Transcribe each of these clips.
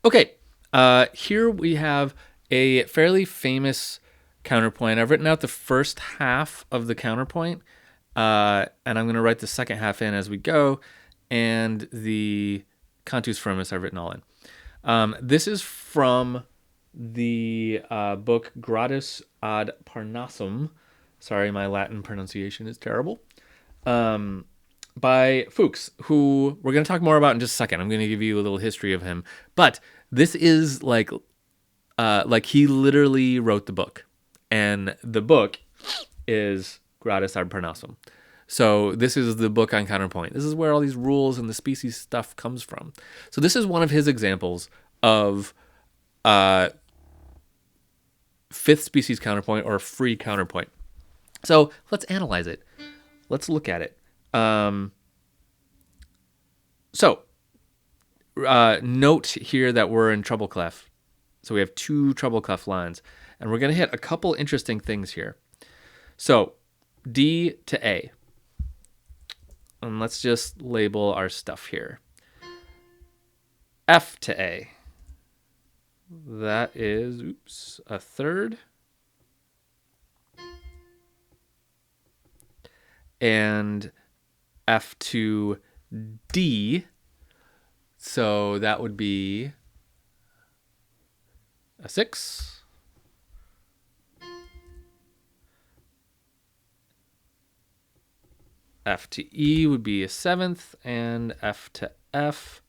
Okay, here we have a fairly famous counterpoint. I've written out the first half of the counterpoint, and I'm going to write the second half in as we go, and the cantus firmus I've written all in. This is from the book Gradus ad Parnassum. Sorry, my Latin pronunciation is terrible. By Fuchs, who we're going to talk more about in just a second. I'm going to give you a little history of him. But this is like he literally wrote the book. And the book is Gradus ad Parnassum. So this is the book on counterpoint. This is where all these rules and the species stuff comes from. So this is one of his examples of fifth species counterpoint or free counterpoint. So let's analyze it. Let's look at it. Note here that we're in treble clef. So we have two treble clef lines. And we're going to hit a couple interesting things here. So D to A. And let's just label our stuff here. F to A. That is, a third. And F to D. So that would be a 6. F to E would be a 7th, and F to F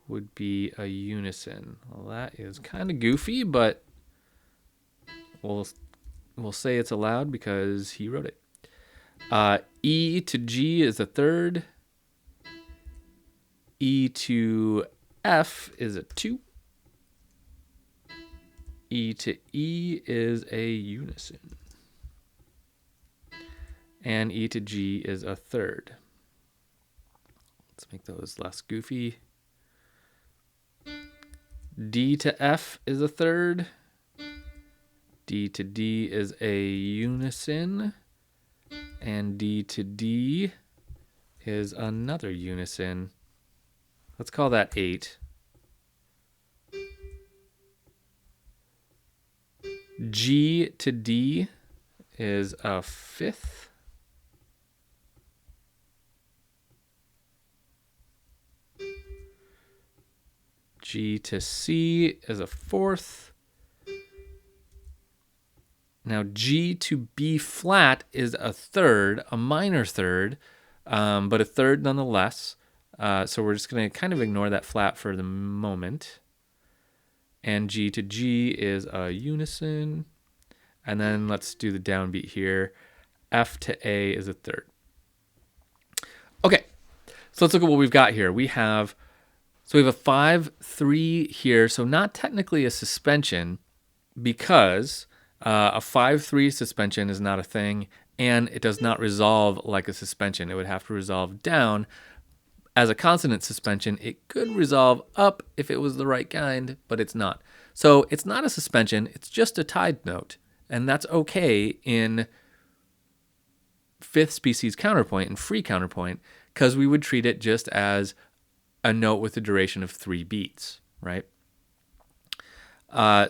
would be a unison. Well, that is kind of goofy, but we'll say it's allowed because he wrote it. E to G is a third. E to F is a 2. E to E is a unison. And E to G is a third. Let's make those less goofy. D to F is a third. D to D is a unison. And D to D is another unison. Let's call that 8. G to D is a 5th. G to C is a 4th. Now G to B flat is a third, a minor third, but a third nonetheless. So we're just going to kind of ignore that flat for the moment. And G to G is a unison. And then let's do the downbeat here. F to A is a third. Okay, so let's look at what we've got here. We have a 5-3 here, so not technically a suspension because a 5-3 suspension is not a thing, and it does not resolve like a suspension. It would have to resolve down. As a consonant suspension, it could resolve up if it was the right kind, but it's not. So it's not a suspension, it's just a tied note, and that's okay in fifth species counterpoint and free counterpoint because we would treat it just as a note with a duration of 3 beats, right?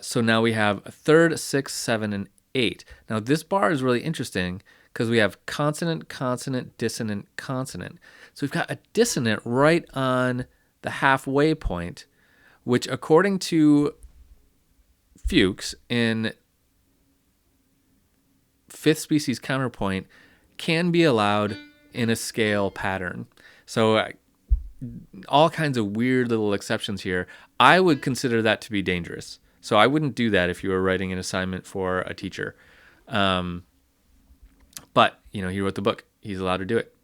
So now we have a third, 6, 7, and 8. Now this bar is really interesting because we have consonant, consonant, dissonant, consonant. So we've got a dissonant right on the halfway point, which according to Fuchs in fifth species counterpoint can be allowed in a scale pattern. So all kinds of weird little exceptions here. I would consider that to be dangerous. So I wouldn't do that if you were writing an assignment for a teacher. But, he wrote the book. He's allowed to do it.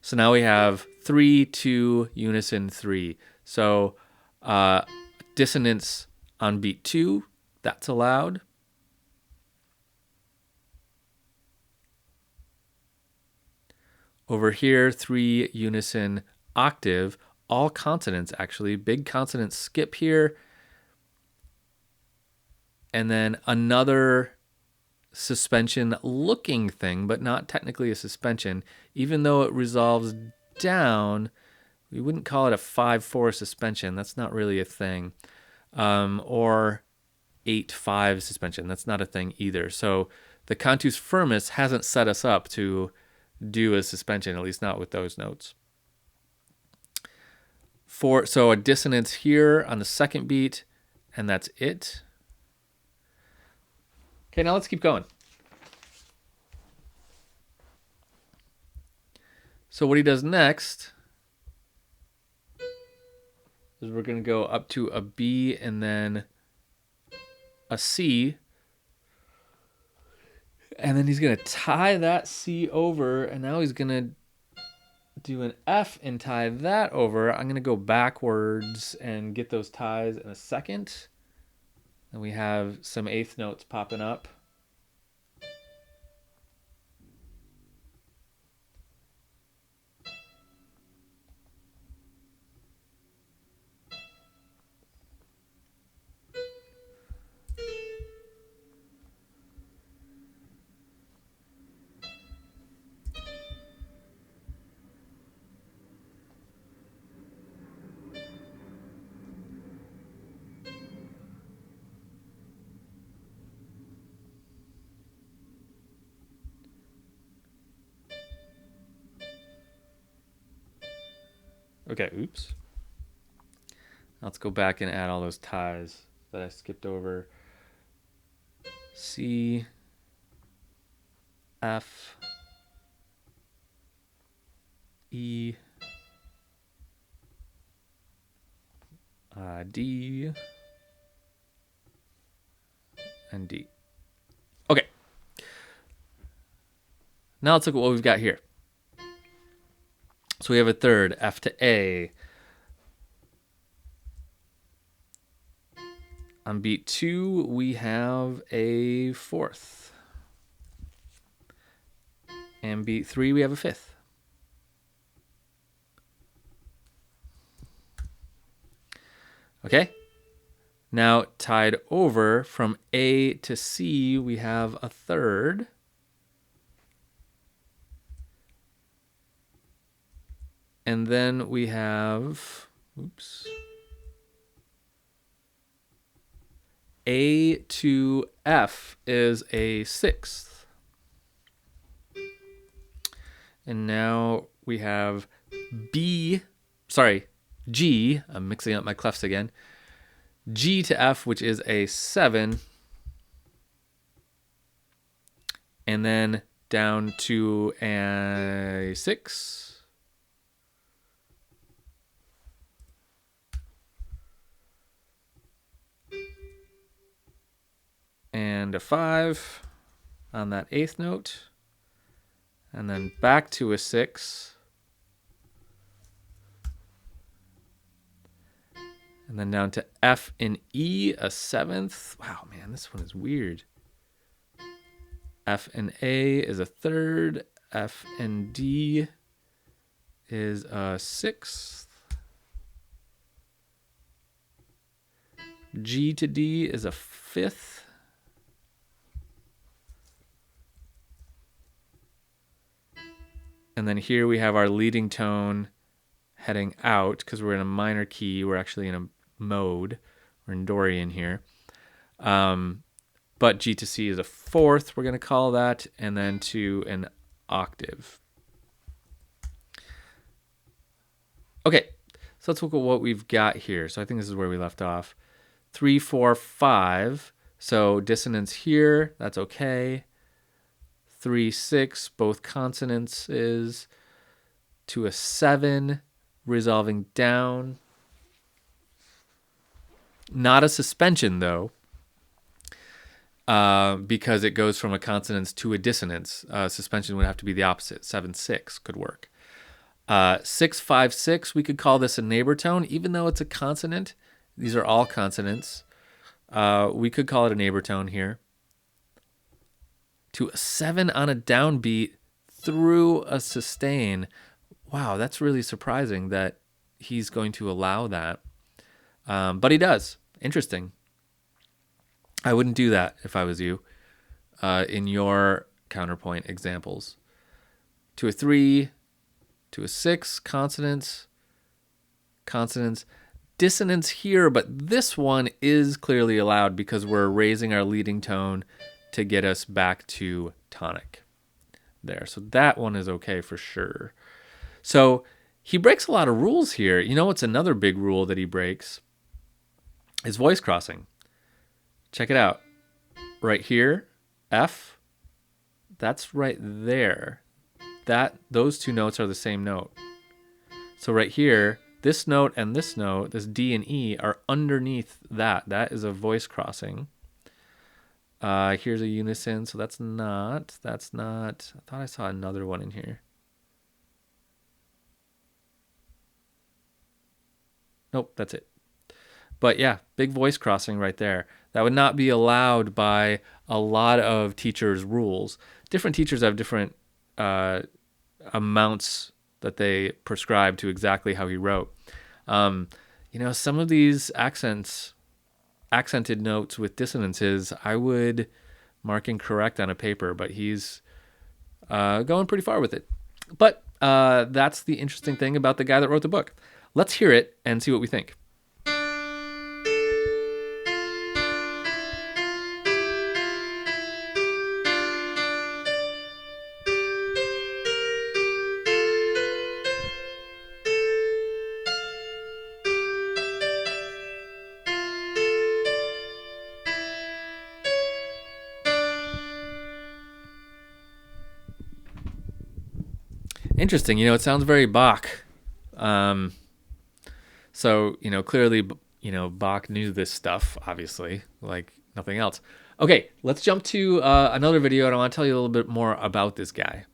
So now we have 3, 2, unison, 3. So dissonance on beat 2, that's allowed. Over here, 3, unison, octave, all consonants actually. Big consonants skip here. And then another suspension looking thing, but not technically a suspension, even though it resolves down, we wouldn't call it a 5/4 suspension. That's not really a thing. Or 8/5 suspension. That's not a thing either. So the cantus firmus hasn't set us up to do a suspension, at least not with those notes. So a dissonance here on the second beat, and that's it. Okay, now let's keep going. So what he does next is we're going to go up to a B and then a C. And then he's going to tie that C over, and now he's going to do an F and tie that over. I'm going to go backwards and get those ties in a second. And we have some eighth notes popping up. Okay, oops. Let's go back and add all those ties that I skipped over. C, F, E, D, and D. Okay. Now let's look at what we've got here. So we have a third, F to A. On beat 2, we have a fourth. And beat 3, we have a fifth. Okay. Now tied over from A to C, we have a third. And then we have, oops, A to F is a sixth. And now we have G, I'm mixing up my clefs again. G to F, which is a 7. And then down to a 6. And a 5 on that 8th note. And then back to a 6. And then down to F and E, a 7th. Wow, man, this one is weird. F and A is a 3rd. F and D is a 6th. G to D is a 5th. And then here we have our leading tone heading out because we're in a minor key. We're actually in a mode. We're in Dorian here. But G to C is a 4th, we're going to call that, and then to an octave. Okay, so let's look at what we've got here. So I think this is where we left off. 3, 4, 5. So dissonance here, that's okay. 3, 6, both consonants is to a 7, resolving down. Not a suspension though, because it goes from a consonance to a dissonance. Suspension would have to be the opposite. 7, 6 could work. 6, 5, 6, we could call this a neighbor tone, even though it's a consonant. These are all consonants. We could call it a neighbor tone here. To a 7 on a downbeat through a sustain. Wow, that's really surprising that he's going to allow that. But he does. Interesting. I wouldn't do that if I was you in your counterpoint examples. To a 3, to a 6, consonants, consonants, dissonance here, but this one is clearly allowed because we're raising our leading tone to get us back to tonic there. So that one is okay for sure. So he breaks a lot of rules here. You know what's another big rule that he breaks? Is voice crossing. Check it out. Right here, F, that's right there. Those two notes are the same note. So right here, this note and this note, this D and E, are underneath that. That is a voice crossing. Here's a unison, so that's not. I thought I saw another one in here. Nope, that's it. But yeah, big voice crossing right there. That would not be allowed by a lot of teachers' rules. Different teachers have different amounts that they prescribe to exactly how he wrote. Some of these accented notes with dissonances, I would mark incorrect on a paper, but he's going pretty far with it. But that's the interesting thing about the guy that wrote the book. Let's hear it and see what we think. Interesting. It sounds very Bach. So, clearly, Bach knew this stuff, obviously, like nothing else. Okay, let's jump to another video, and I want to tell you a little bit more about this guy.